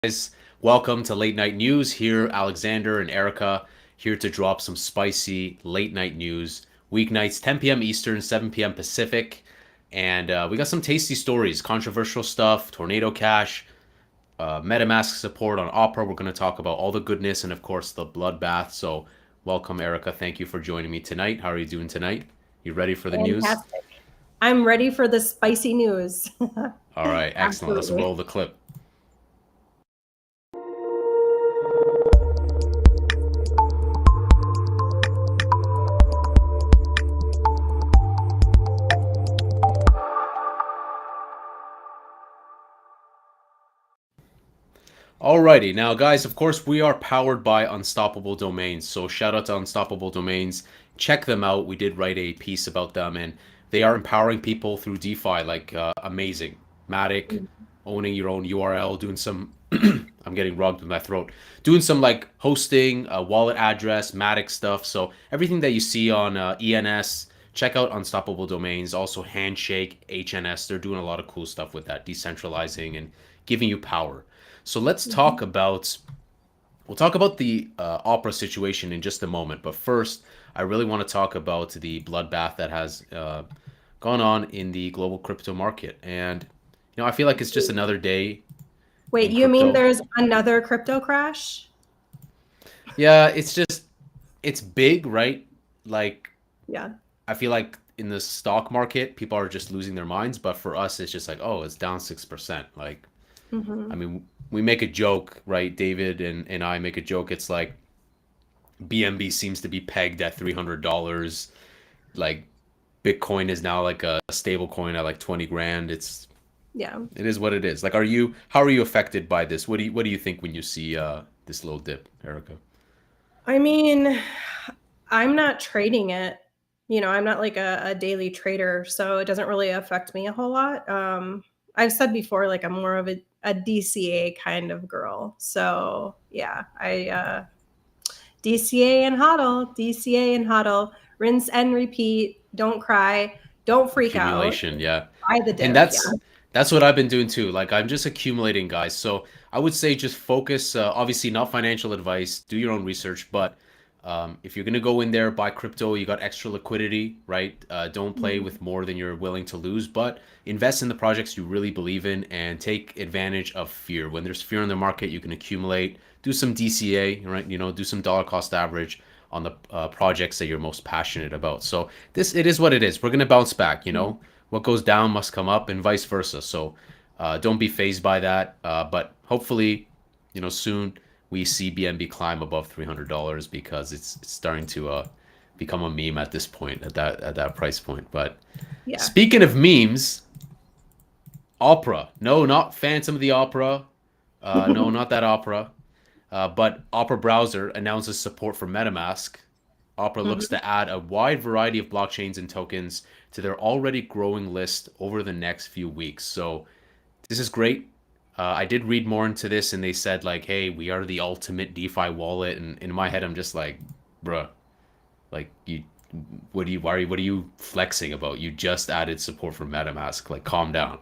guys. Welcome to Late Night News. Here, Alexander and Erica here to drop some spicy late night news. Weeknights, 10 p.m. Eastern, 7 p.m. Pacific. And we got some tasty stories, controversial stuff, Tornado Cash, MetaMask support on Opera. We're going to talk about all the goodness and, of course, the bloodbath. So, welcome, Erica. Thank you for joining me tonight. How are you doing tonight? You ready for the news? Fantastic. I'm ready for the spicy news. All right, excellent. Let's Absolutely. roll the clip. Alrighty, now guys, of course we are powered by Unstoppable Domains, so shout out to Unstoppable Domains. Check them out. We did write a piece about them, and they are empowering people through DeFi, like amazing. Matic, owning your own URL, doing some, I'm getting rugged with my throat, doing some like hosting, wallet address, Matic stuff. So everything that you see on ENS, check out Unstoppable Domains. Also Handshake, HNS, they're doing a lot of cool stuff with that, decentralizing and giving you power. So let's talk Mhm. about we'll talk about the Opera situation in just a moment. But first, I really want to talk about the bloodbath that has gone on in the global crypto market. And I feel like it's just another day Wait, in you mean crypto. there's another crypto crash? Yeah, it's big, right? Like Yeah. I feel like in the stock market, people are just losing their minds. But for us, it's just like, oh, it's down 6%. Like I Hmm. mean, we make a joke, right? David and I make a joke. It's like BNB seems to be pegged at $300. Like Bitcoin is now like a stable coin at like 20 grand. Yeah. It is what it is. Like how are you affected by this? What do you think when you see this little dip, Erica? I mean, I'm not trading it. I'm not like a daily trader, so it doesn't really affect me a whole lot. I've said before, like I'm more of a DCA kind of girl. So yeah, I DCA and hodl, DCA and hodl, rinse and repeat. Don't cry. Don't freak out. Accumulation, yeah. Buy the And dip. Yeah. that's what I've been doing too. Like I'm just accumulating, guys. So I would say just focus. Obviously, not financial advice. Do your own research. But if you're gonna go in there buy crypto, you got extra liquidity, right? Don't play Mhm. with more than you're willing to lose. But invest in the projects you really believe in and take advantage of fear. When there's fear in the market, you can accumulate. Do some DCA, right? Do some dollar cost average on the projects that you're most passionate about. So this it is what it is. We're gonna bounce back. What goes down must come up, and vice versa. So don't be phased by that. But hopefully, soon we see BNB climb above $300 because it's starting to become a meme at this point at that price point. But Yeah. speaking of memes, Opera. No, not Phantom of the Opera. No, not that Opera. But Opera browser announces support for MetaMask. Opera looks Mhm. to add a wide variety of blockchains and tokens to their already growing list over the next few weeks. So this is great. I did read more into this, and they said like, "Hey, we are the ultimate DeFi wallet." And in my head, I'm just like, "Bruh, like what are you flexing about? You just added support for MetaMask. Like, calm down.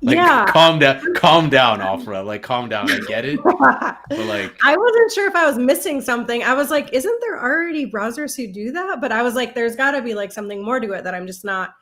Like, Yeah. calm down, Opera. Like, calm down. I get it, but like, I wasn't sure if I was missing something. I was like, isn't there already browsers who do that? But I was like, there's got to be like something more to it that I'm just not,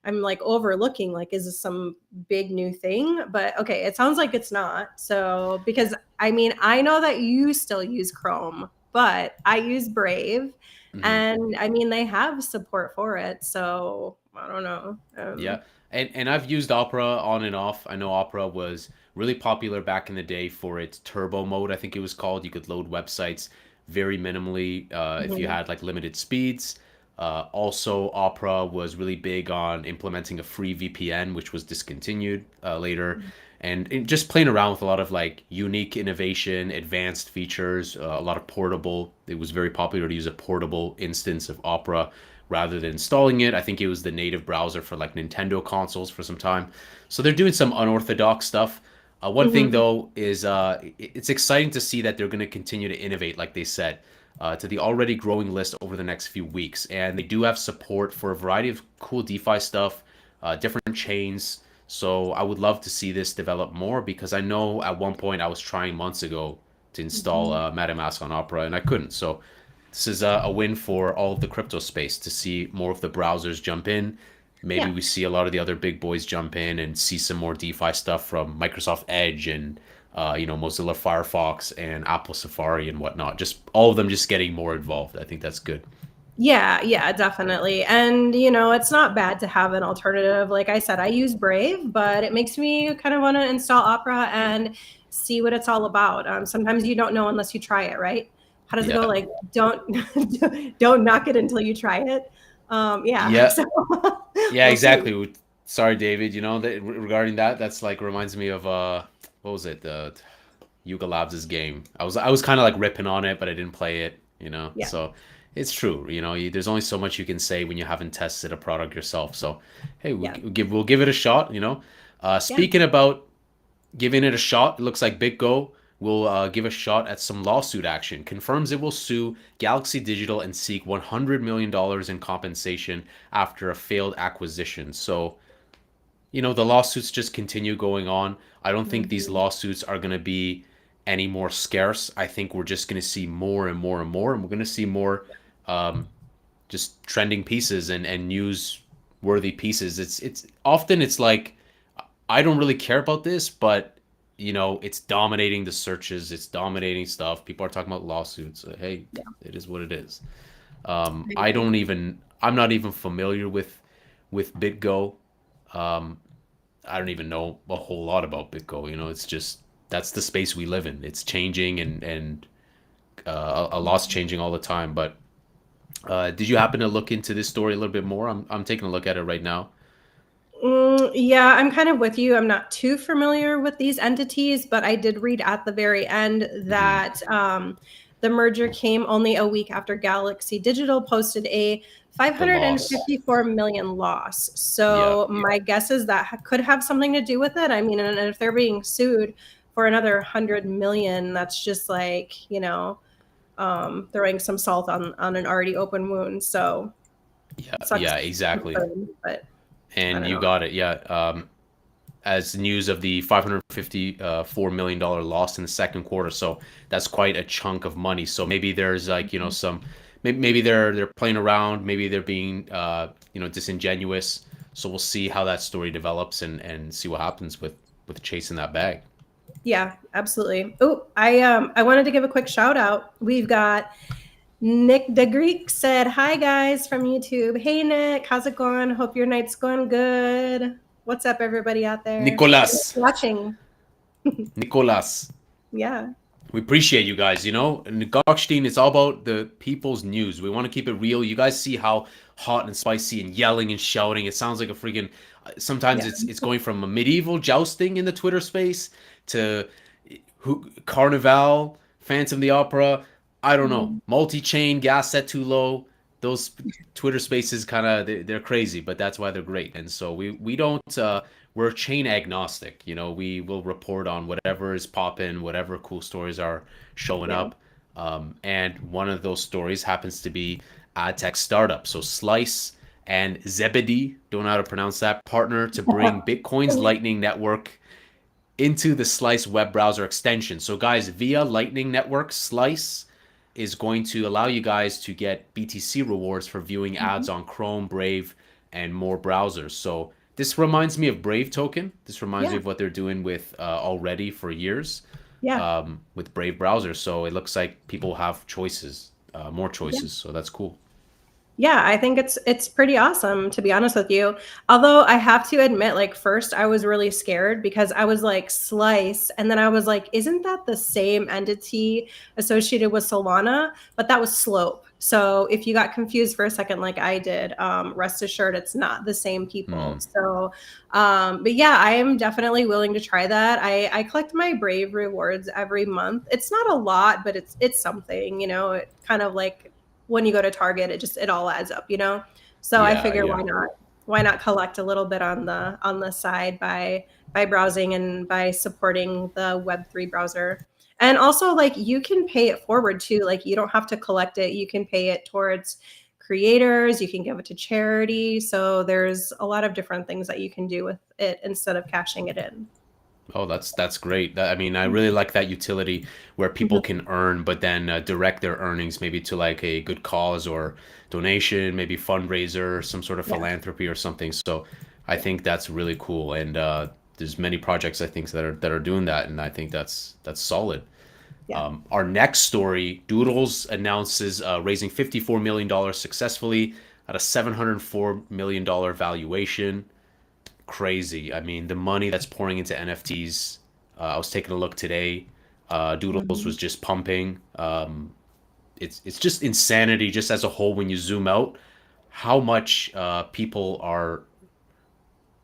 I'm like overlooking. Like, is this some big new thing? But okay, it sounds like it's not. So, because I mean, I know that you still use Chrome, but I use Brave. mhm. And I mean, they have support for it. So I don't know. Yeah. And I've used Opera on and off. I know Opera was really popular back in the day for its turbo mode, I think it was called. You could load websites very minimally if you Mhm. had like limited speeds. Also, Opera was really big on implementing a free VPN, which was discontinued later. And just playing around with a lot of like unique innovation, advanced features, a lot of portable. It was very popular to use a portable instance of Opera rather than installing it. I think it was the native browser for like Nintendo consoles for some time. So they're doing some unorthodox stuff. One thing Mhm. though is it's exciting to see that they're going to continue to innovate, like they said, to the already growing list over the next few weeks. And they do have support for a variety of cool DeFi stuff, different chains. So I would love to see this develop more because I know at one point I was trying months ago to install Mhm. MetaMask on Opera and I couldn't. So this is a win for all of the crypto space to see more of the browsers jump in. Maybe Yeah. we see a lot of the other big boys jump in and see some more DeFi stuff from Microsoft Edge and Mozilla Firefox and Apple Safari and whatnot. Just all of them just getting more involved. I think that's good. Yeah, yeah, definitely. And, it's not bad to have an alternative. Like I said, I use Brave, but it makes me kind of want to install Opera and see what it's all about. Sometimes you don't know unless you try it, right? How does it go? Yeah. Like, don't don't knock it until you try it. Yeah. Yeah. So Yeah, we'll see. exactly. Sorry, David. You know that regarding that, that's like reminds me of what was it? The Yuga Labs' game. I was kind of like ripping on it, but I didn't play it. Yeah. So it's true. There's only so much you can say when you haven't tested a product yourself. So hey, Yeah. we'll give it a shot. Yeah. Speaking about giving it a shot, it looks like BitGo will give a shot at some lawsuit action. Confirms it will sue Galaxy Digital and seek $100 million in compensation after a failed acquisition. So, the lawsuits just continue going on. I don't think these Mhm. lawsuits are going to be any more scarce. I think we're just going to see more and more and more, and we're going to see more just trending pieces and news worthy pieces. It's often it's like I don't really care about this, but it's dominating the searches. It's dominating stuff. People are talking about lawsuits. Hey, Yeah. it is what it is. I agree. I'm not even familiar with BitGo. Um, I don't even know a whole lot about BitGo. It's just that's the space we live in. It's changing and a lot's changing all the time. But did you happen to look into this story a little bit more? I'm taking a look at it right now. Yeah, I'm kind of with you. I'm not too familiar with these entities, but I did read at the very end Hmm. that the merger came only a week after Galaxy Digital posted a The loss. 554 million loss. Yeah. So my guess is that could have something to do with it. I mean, and if they're being sued for another 100 million, that's just like, throwing some salt on an already open wound. So Yeah. it sucks, Yeah. Exactly. but I And don't you know. got it. Yeah. As news of the $554 million loss in the second quarter. So that's quite a chunk of money. So maybe there's like, some maybe they're playing around, maybe they're being disingenuous. So we'll see how that story develops and see what happens with chasing that bag. Yeah, absolutely. Oh, I wanted to give a quick shout out. We've got Nick the Greek said, "Hi guys from YouTube. Hey Nick, how's it going? Hope your night's going good. What's up, everybody out there Nicolas, watching?" Nicolas, Yeah, we appreciate you guys. And Gokhshtein, it's all about the people's news. We want to keep it real. You guys see how hot and spicy and yelling and shouting. It sounds like a freaking. Sometimes yeah, it's going from a medieval jousting in the Twitter space to Carnival, Phantom the Opera. I don't know. mhm, Multi-chain, gas set too low. Those Twitter spaces kind of they're crazy, but that's why they're great. And so we don't we're chain agnostic. We will report on whatever is popping, whatever cool stories are showing yeah. up. And one of those stories happens to be ad tech startup. So Slice and Zebedee, don't know how to pronounce that, partner to bring Bitcoin's Lightning Network into the Slice web browser extension. So, guys, via Lightning Network, Slice is going to allow you guys to get BTC rewards for viewing Mhm. ads on Chrome, Brave, and more browsers. So, this reminds me of Brave Token. This reminds me Yeah, of what they're doing with already for years yeah. with Brave browsers. So, it looks like people have choices, more Yeah. choices. So, that's cool. Yeah, I think it's pretty awesome, to be honest with you. Although I have to admit, like, first I was really scared because I was like, Slice, and then I was like, isn't that the same entity associated with Solana? But that was Slope. So if you got confused for a second like I did, rest assured it's not the same people. Hmm. So but yeah, I am definitely willing to try that. I collect my Brave rewards every month. It's not a lot, but it's something, it kind of like when you go to Target, it all adds up. So I Yeah, figure yeah. why not collect a little bit on the side by browsing and by supporting the Web3 browser. And also, like, you can pay it forward too. Like, you don't have to collect it. You can pay it towards creators, you can give it to charity. So there's a lot of different things that you can do with it instead of cashing it in. Oh, that's great. I mean, I really like that utility where people Mhm. can earn, but then direct their earnings maybe to like a good cause or donation, maybe fundraiser, some sort of Yeah, philanthropy or something. So I yeah, think that's really cool, and there's many projects I think that are doing that, and I think that's solid. yeah. Our next story, Doodles announces raising $54 million successfully at a $704 million valuation. Crazy. I mean, the money that's pouring into NFTs. I was taking a look today. Doodles Mhm. was just pumping. It's just insanity, just as a whole. When you zoom out, how much people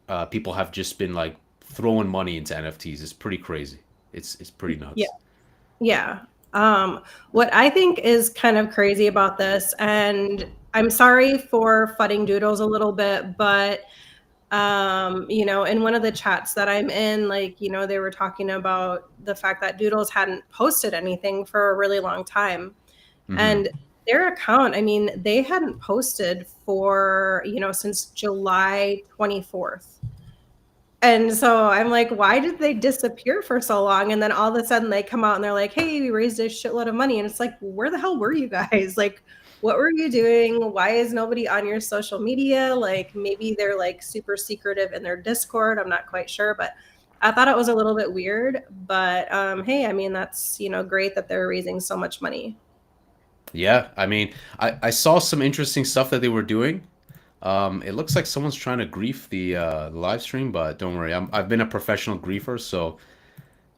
have just been like throwing money into NFTs. It's pretty crazy. It's pretty Yeah, nuts. yeah. What I think is kind of crazy about this, and I'm sorry for fudding doodles a little bit, but in one of the chats that I'm in, like, they were talking about the fact that Doodles hadn't posted anything for a really long time. Hmm. And their account, I mean, they hadn't posted for, since July 24th. And so I'm like, why did they disappear for so long? And then all of a sudden they come out and they're like, hey, we raised a shitload of money. And it's like, where the hell were you guys? Like, what were you doing? Why is nobody on your social media? Like, maybe they're like super secretive in their Discord. I'm not quite sure, but I thought it was a little bit weird. But hey, I mean, that's, great that they're raising so much money. Yeah, I mean, I saw some interesting stuff that they were doing. It looks like someone's trying to grief the live stream, but don't worry, I've been a professional griefer, so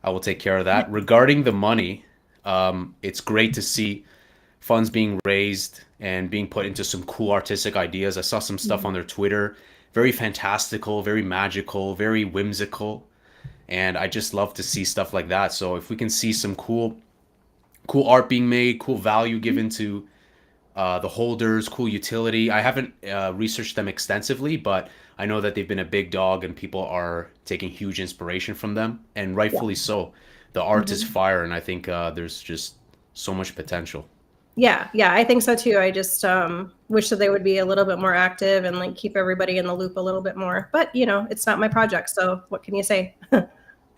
I will take care of that. Regarding the money, it's great to see funds being raised and being put into some cool artistic ideas. I saw some stuff on their Twitter, very fantastical, very magical, very whimsical, and I just love to see stuff like that. So if we can see some cool art being made, cool value given to the holders, cool utility. I haven't researched them extensively, but I know that they've been a big dog and people are taking huge inspiration from them, and Yeah. rightfully so. The art is Mhm. fire, and I think there's just so much potential. Yeah, yeah, I think so too. I just wish that they would be a little bit more active and like keep everybody in the loop a little bit more. But it's not my project, so what can you say?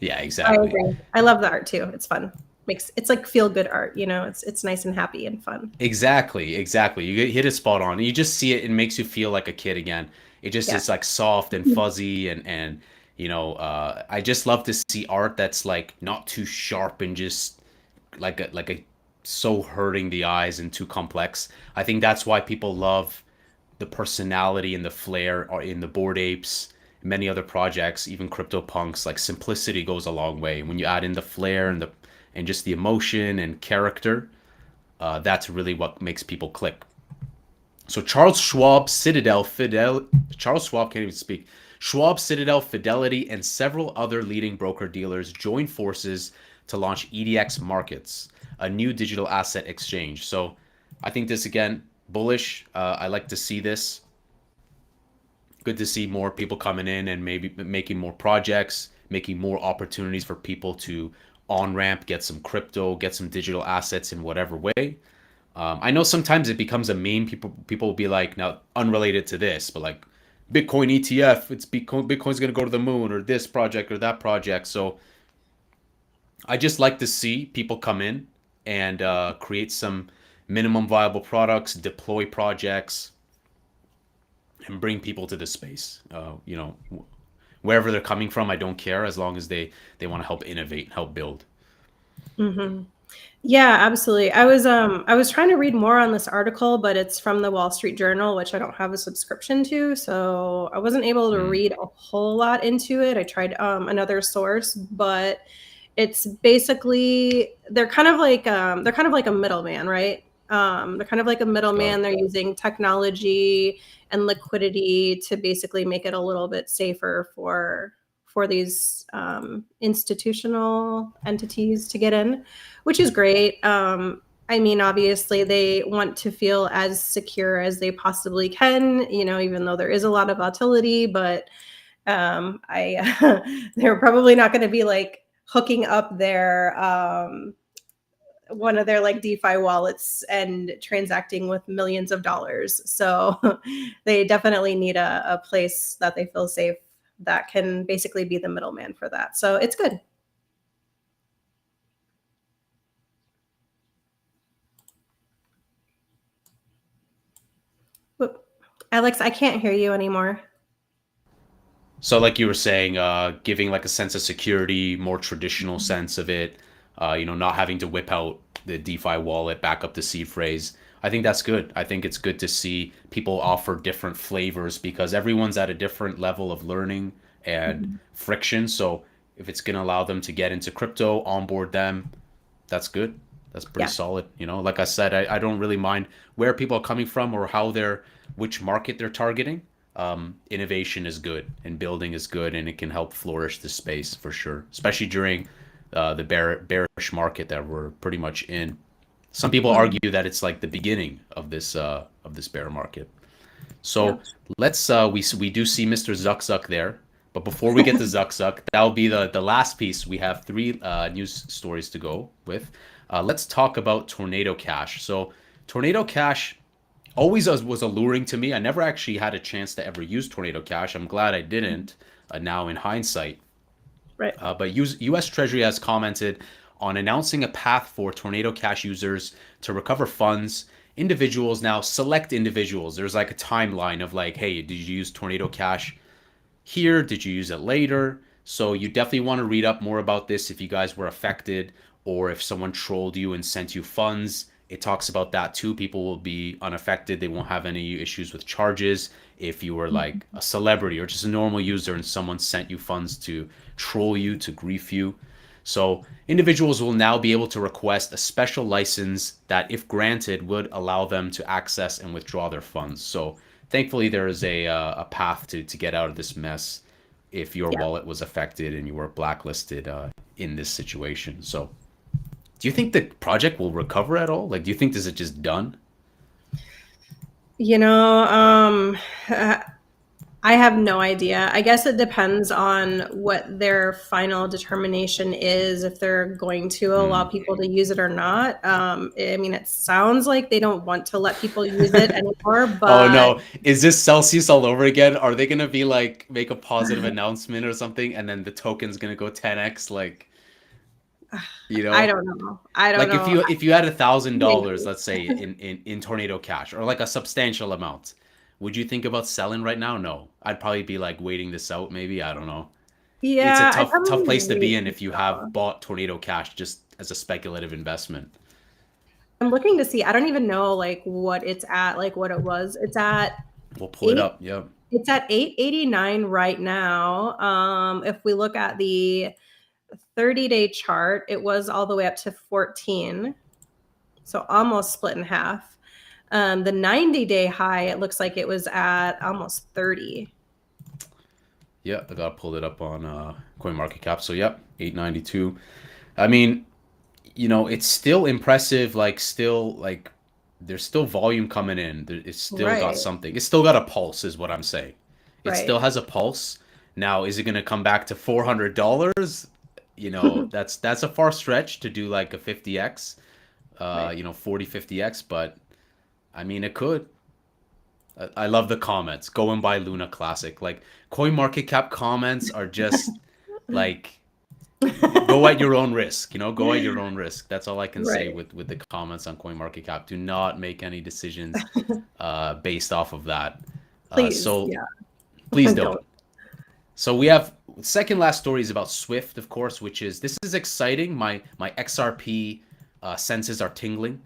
Yeah, I exactly. agree. I love the art too. It's fun. It's like feel good art, It's nice and happy and fun. Exactly. You hit it spot on. You just see it, it makes you feel like a kid again. It just Yeah. is like soft and fuzzy and I just love to see art that's like not too sharp and just like a so hurting the eyes and too complex. I think that's why people love the personality and the flair are in the Bored Apes, many other projects, even CryptoPunks. Like simplicity goes a long way. When you add in the flair and just the emotion and character, that's really what makes people click. So Charles Schwab can't even speak. Schwab, Citadel, Fidelity, and several other leading broker dealers joined forces to launch EDX Markets, a new digital asset exchange. So I think this again bullish. I like to see this. Good to see more people coming in and maybe making more projects, making more opportunities for people to on ramp, get some crypto, get some digital assets in whatever way. I know sometimes it becomes a meme. People will be like, now unrelated to this, but like Bitcoin ETF, it's Bitcoin's gonna go to the moon, or this project or that project. So I just like to see people come in and create some minimum viable products, deploy projects, and bring people to the space. Wherever they're coming from, I don't care as long as they want to help innovate, help build. Hmm. Yeah, absolutely. I was trying to read more on this article, but it's from the Wall Street Journal, which I don't have a subscription to, so I wasn't able to Mm, read a whole lot into it. I tried another source, but it's basically they're kind of like a middleman, right? They're kind of like a got middleman. it. They're using technology and liquidity to basically make it a little bit safer for these institutional entities to get in, which is great. I mean, obviously, they want to feel as secure as they possibly can, even though there is a lot of volatility, but I they're probably not going to be like hooking up one of their like DeFi wallets and transacting with millions of dollars. So they definitely need a place that they feel safe that can basically be the middleman for that. So it's good. Whoop. Alex, I can't hear you anymore. So like you were saying, giving like a sense of security, more traditional sense of it, not having to whip out the DeFi wallet, back up the seed phrase. I think that's good. I think it's good to see people offer different flavors because everyone's at a different level of learning and Mhm. friction. So if it's going to allow them to get into crypto, onboard them, that's good. That's pretty Yeah. solid. Like I said, I don't really mind where people are coming from or which market they're targeting. Innovation is good and building is good, and it can help flourish the space for sure, especially during the bearish market that we're pretty much in. Some people Mhm. argue that it's like the beginning of this bear market. Yeah. So let's we do see Mr. Zuck Zuck there, but before we get to Zuck Zuck, that'll be the last piece. We have three news stories to go with. Let's talk about Tornado Cash. So Tornado Cash always was alluring to me. I never actually had a chance to ever use Tornado Cash. I'm glad I didn't. Now in hindsight, Right. but U.S. Treasury has commented on announcing a path for Tornado Cash users to recover funds. Individuals now, select individuals. There's like a timeline of like, hey, did you use Tornado Cash here? Did you use it later? So you definitely want to read up more about this if you guys were affected or if someone trolled you and sent you funds. It talks about that too. People will be unaffected. They won't have any issues with charges. If you were like a celebrity or just a normal user and someone sent you funds to troll you, to grief you. So individuals will now be able to request a special license that, if granted, would allow them to access and withdraw their funds. So thankfully, there is a path to get out of this mess if your Yeah. wallet was affected and you were blacklisted in this situation. So do you think the project will recover at all? Like, do you think this is just done? You know, uh, I have no idea. I guess it depends on what their final determination is, if they're going to allow Hmm. people to use it or not. I mean, it sounds like they don't want to let people use it anymore, Oh but no, is this Celsius all over again? Are they gonna be like make a positive announcement or something and then the token's gonna go 10x like, you I know? don't know. I don't Like know. if you had $1,000, Maybe. let's say in Tornado Cash or like a substantial amount, would you think about selling right now? No. I'd probably be like waiting this out maybe. I don't know. It's a Yeah, I'd tough probably place to be wait in if you have until bought Tornado Cash just as a speculative investment. I'm looking to see. I don't even know like what it's at, like what it was. We'll pull it Eight up. Yep. it's at 889 right now. If we look at the 30-day chart, it was all the way up to 14. So almost split in half. The 90-day high, it looks like it was at almost 30. Yeah, I got pulled it up on CoinMarketCap. So yep, 892. I mean, it's still impressive. Like, still, like, there's still volume coming in. It's still got Right, something. It's still got a pulse, is what I'm saying. It still right. has a pulse. Now, is it going to come back to $400? That's a far stretch to do like a 50x, Right. 40, 50x, but I mean, it could. I love the comments. Go and buy Luna Classic. Like, CoinMarketCap comments are just like go at your own risk, go at your own risk. That's all I can say Right. with the comments on CoinMarketCap. Do not make any decisions based off of that. Please, So yeah. please Don't. don't. So we have second last story is about Swift, of course, which is this is exciting. My XRP senses are tingling.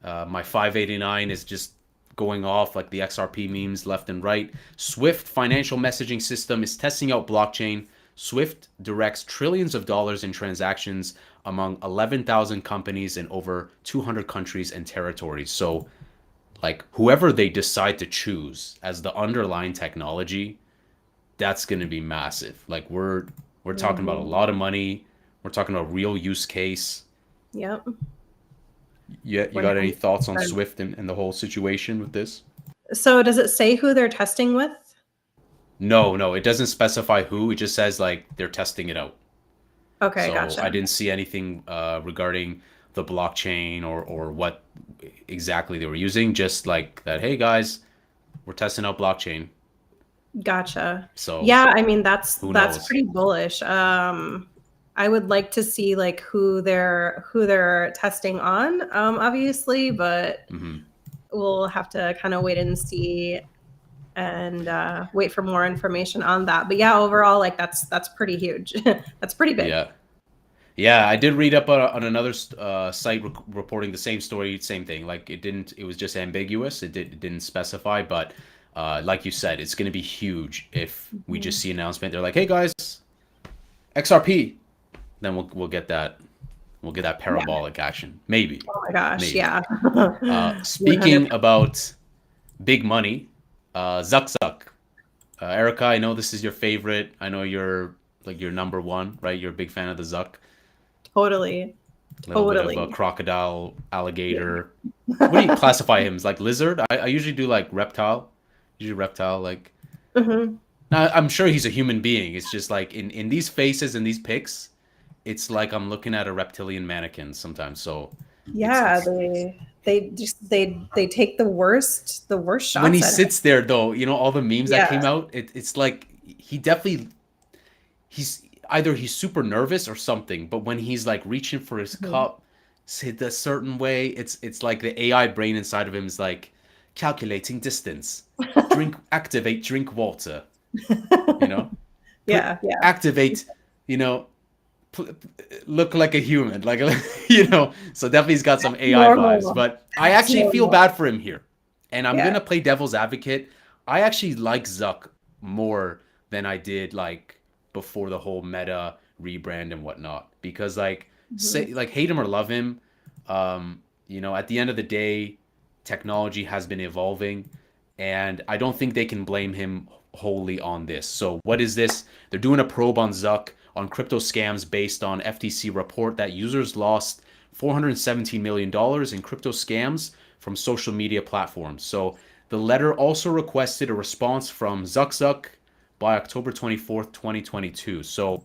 My 589 is just going off like the XRP memes left and right. Swift financial messaging system is testing out blockchain. Swift directs trillions of dollars in transactions among 11,000 companies in over 200 countries and territories. So, like, whoever they decide to choose as the underlying technology, that's going to be massive. Like, we're talking about a Mhm. lot of money. We're talking about real use case. Yep. You got any thoughts on 100%. Swift and the whole situation with this? So does it say who they're testing with? No, no, it doesn't specify who. It just says like they're testing it out. Okay, So gotcha. I didn't see anything regarding the blockchain or what exactly they were using. Just like that, hey guys, we're testing out blockchain. Gotcha. So Yeah, I mean who that's knows? pretty bullish. I would like to see like who they're testing on, obviously, but Hmm. we'll have to kind of wait and see and wait for more information on that. But yeah, overall, like that's pretty huge. That's pretty big. Yeah. Yeah, I did read up on another site reporting the same story, same thing. Like it was just ambiguous. It didn't specify, but like you said, it's going to be huge if we just Mhm. see an announcement. They're like, "Hey guys, XRP." Then we'll get that Yeah. parabolic action. Maybe, Oh my gosh. maybe. Yeah. Speaking 100%. about big money, Zuck Zuck. Erica, I know this is your favorite. I know you're like your number one, right? You're a big fan of the Zuck. Totally. A little bit of a Totally. crocodile, Yeah. alligator. What do you classify him as? Like lizard? I usually do like reptile. Usually reptile. Like Hmm. now, I'm sure he's a human being. It's just like in these faces and these pics, it's like I'm looking at a reptilian mannequin sometimes. So Yeah, it's they take the worst when he shots at him. sits there though, all the memes that Yeah. came out, it's like he definitely he's either he's super nervous or something, but when he's like reaching for his Mhm. cup, sit a certain way, it's like the AI brain inside of him is like calculating distance, drink water, you know, put Yeah, yeah. activate, you know, put, look like a human, like So definitely he's got some AI vibes, Normal. but I That's actually feel normal. bad for him here, and I'm Yeah. gonna play devil's advocate. I actually like Zuck more than I did like before the whole meta rebrand and whatnot, because like Mhm. say like hate him or love him, at the end of the day, technology has been evolving, and I don't think they can blame him wholly on this. So what is this? They're doing a probe on Zuck on crypto scams based on FTC report that users lost $417 million in crypto scams from social media platforms. So the letter also requested a response from Zuck Zuck by October 24th, 2022. So,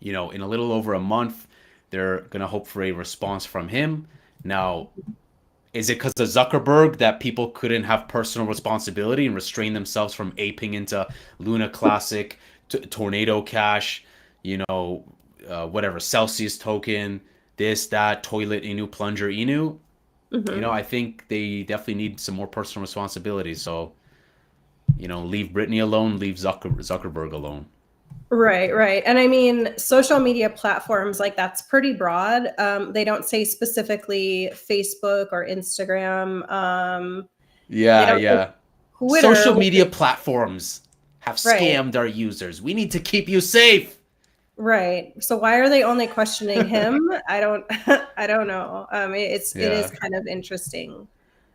in a little over a month, they're going to hope for a response from him. Now, is it because of Zuckerberg that people couldn't have personal responsibility and restrain themselves from aping into Luna Classic, Tornado Cash, whatever, Celsius token, this, that, Toilet Inu, Plunger Inu? Mhm. I think they definitely need some more personal responsibility. So, leave Britney alone, leave Zuckerberg alone. Right, right. And I mean, social media platforms, like that's pretty broad. They don't say specifically Facebook or Instagram. They Yeah, don't say yeah. Twitter, Social which media is platforms have right, scammed our users. We need to keep you safe. right. So why are they only questioning him? I don't, I don't know. It is Yeah. kind of interesting.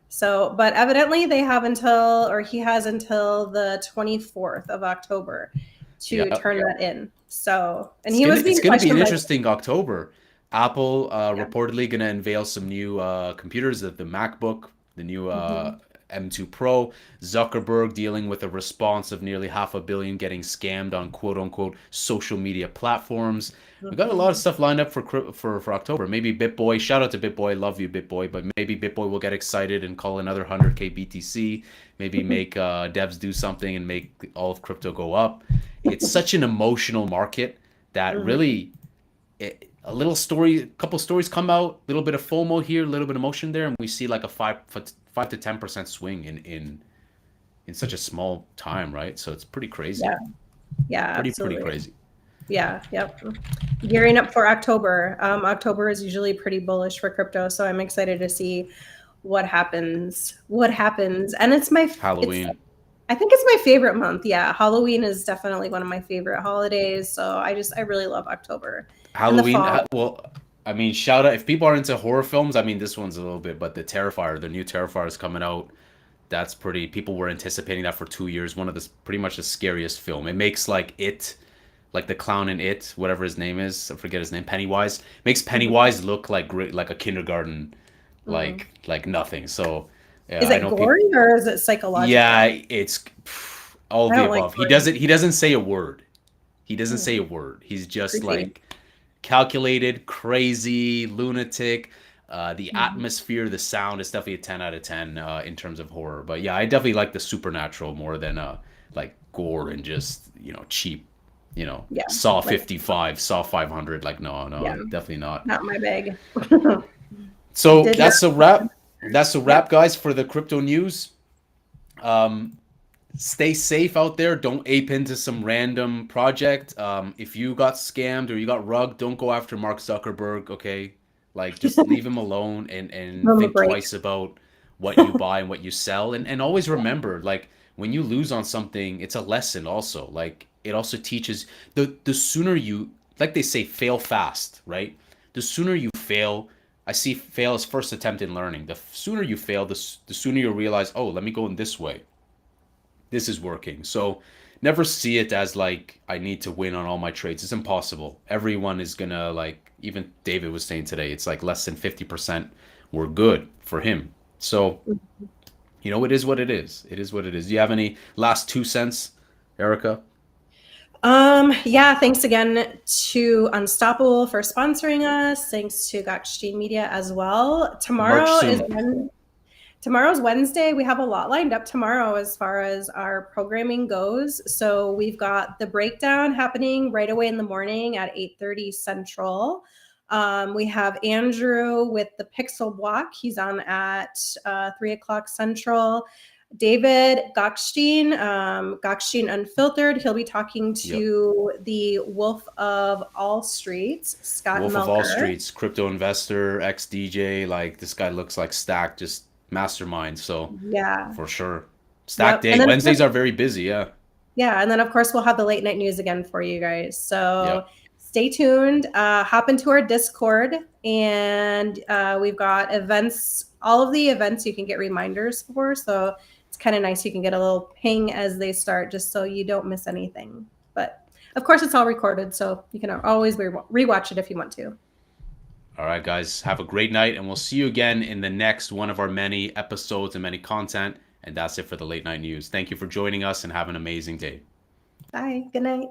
So, but evidently they have until, or he has until the 24th of October to Yeah. turn that in. So, and It's he gonna was it's being gonna be an questioned by, interesting October. Apple yeah. reportedly gonna unveil some new computers, the MacBook, the new Mhm. M2 Pro. Zuckerberg dealing with a response of nearly 500 million getting scammed on quote unquote social media platforms. We got a lot of Mhm. stuff lined up for October. Maybe BitBoy, shout out to BitBoy, love you BitBoy, but maybe BitBoy will get excited and call another 100K BTC. Maybe make devs do something and make all of crypto go up. It's such an emotional market that Mhm. really a little story, a couple stories come out, a little bit of FOMO here, a little bit of emotion there, and we see like a 5 to 10% swing in such a small time, right? So it's pretty crazy, Yeah. Yeah, pretty absolutely. crazy. Yeah, yep. Gearing up for October. October is usually pretty bullish for crypto, so I'm excited to see what happens. What happens? And it's Halloween, I think it's my favorite month. Yeah, Halloween is definitely one of my favorite holidays, so I really love October and the Halloween. fall. Well, I mean, shout out if people are into horror films. I mean, this one's a little bit, but the Terrifier, the new Terrifier is coming out. That's pretty. People were anticipating that for 2 years. One of the pretty much the scariest film. It makes like it, like the clown in it, whatever his name is. I forget his name. Pennywise makes Mhm. Pennywise look like like a kindergarten, Mhm. like nothing. So yeah, Is I it know people. gory or is it Yeah, psychological? it's all I the don't like above. He gory doesn't. movies. He doesn't say a word. He doesn't say a Mm, word. He's just creepy. like calculated, crazy, lunatic. The Mhm. atmosphere, the sound is definitely a 10 out of 10 in terms of horror. But yeah, I definitely like the supernatural more than like gore and just, cheap, Yeah, Saw like, 55, Saw 500. Like, no, yeah, no, definitely not. not my bag. So Did not. that's a wrap. That's a wrap, Yep. guys, for the crypto news. Um, Stay safe out there. Don't ape into some random project. If you got scammed or you got rugged, don't go after Mark Zuckerberg. Okay, like just Give leave him alone and them a think break. twice about what you buy and what you sell. And always remember, like when you lose on something, it's a lesson. Also, like it also teaches the sooner you, like they say, fail fast, right? The sooner you fail. I see fail as first attempt in learning. The sooner you fail, the sooner you realize, oh, let me go in this way, this is working. So never see it as like I need to win on all my trades. It's impossible. Everyone is gonna, like even David was saying today, it's like less than 50% were good for him. So, it is what it is. It is what it is. Do you have any last 2 cents, Erica? Yeah, thanks again to Unstoppable for sponsoring us. Thanks to Gokhshtein Media as well. Merch soon. Tomorrow's Wednesday. We have a lot lined up tomorrow as far as our programming goes. So we've got the breakdown happening right away in the morning at 8:30 Central. We have Andrew with the Pixel Block. He's on at 3 o'clock Central. David Gokhshtein, Gokhshtein Unfiltered. He'll be talking Yep. to the Wolf of All Streets, Scott Wolf of All Melker. Streets, crypto investor, ex DJ. Like this guy looks like Stack, just mastermind. So Yeah. for sure, Stack Yep. day. And then, of Wednesdays course, are very busy. Yeah. yeah. And then, of course, we'll have the late night news again for you guys. So Yep. stay tuned. Hop into our Discord. And we've got events, all of the events you can get reminders for. So it's kind of nice. You can get a little ping as they start just so you don't miss anything. But of course, it's all recorded. So you can always rewatch it if you want to. All right, guys, have a great night, and we'll see you again in the next one of our many episodes and many content. And that's it for the late night news. Thank you for joining us and have an amazing day. Bye. Good night.